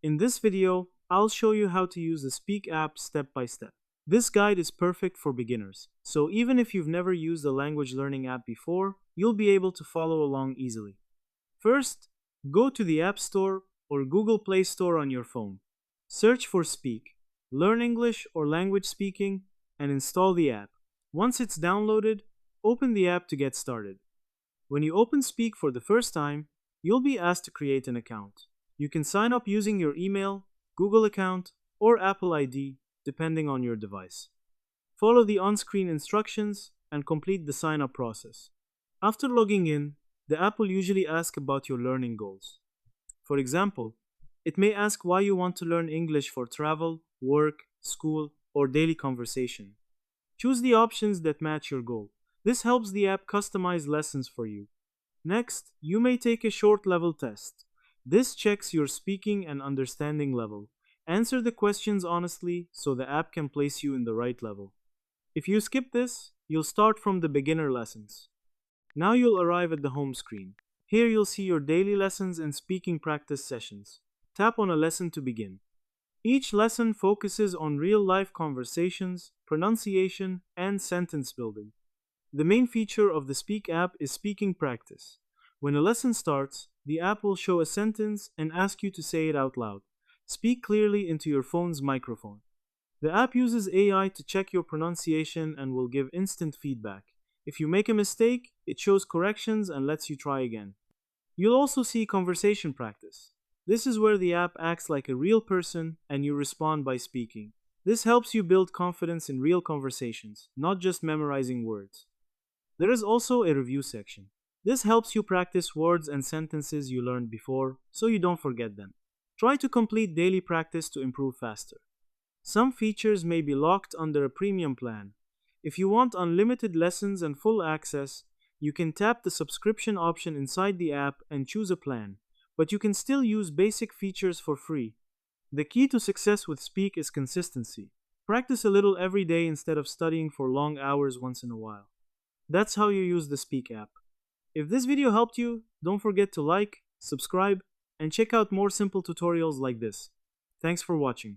In this video, I'll show you how to use the Speak app step by step. This guide is perfect for beginners, so even if you've never used a language learning app before, you'll be able to follow along easily. First, go to the App Store or Google Play Store on your phone. Search for Speak, learn English or language speaking, and install the app. Once it's downloaded, open the app to get started. When you open Speak for the first time, you'll be asked to create an account. You can sign up using your email, Google account, or Apple ID, depending on your device. Follow the on-screen instructions and complete the sign-up process. After logging in, the app will usually ask about your learning goals. For example, it may ask why you want to learn English for travel, work, school, or daily conversation. Choose the options that match your goal. This helps the app customize lessons for you. Next, you may take a short level test. This checks your speaking and understanding level. Answer the questions honestly so the app can place you in the right level. If you skip this, you'll start from the beginner lessons. Now you'll arrive at the home screen. Here you'll see your daily lessons and speaking practice sessions. Tap on a lesson to begin. Each lesson focuses on real-life conversations, pronunciation, and sentence building. The main feature of the Speak app is speaking practice. When a lesson starts, the app will show a sentence and ask you to say it out loud. Speak clearly into your phone's microphone. The app uses AI to check your pronunciation and will give instant feedback. If you make a mistake, it shows corrections and lets you try again. You'll also see conversation practice. This is where the app acts like a real person and you respond by speaking. This helps you build confidence in real conversations, not just memorizing words. There is also a review section. This helps you practice words and sentences you learned before, so you don't forget them. Try to complete daily practice to improve faster. Some features may be locked under a premium plan. If you want unlimited lessons and full access, you can tap the subscription option inside the app and choose a plan, but you can still use basic features for free. The key to success with Speak is consistency. Practice a little every day instead of studying for long hours once in a while. That's how you use the Speak app. If this video helped you, don't forget to like, subscribe, and check out more simple tutorials like this. Thanks for watching.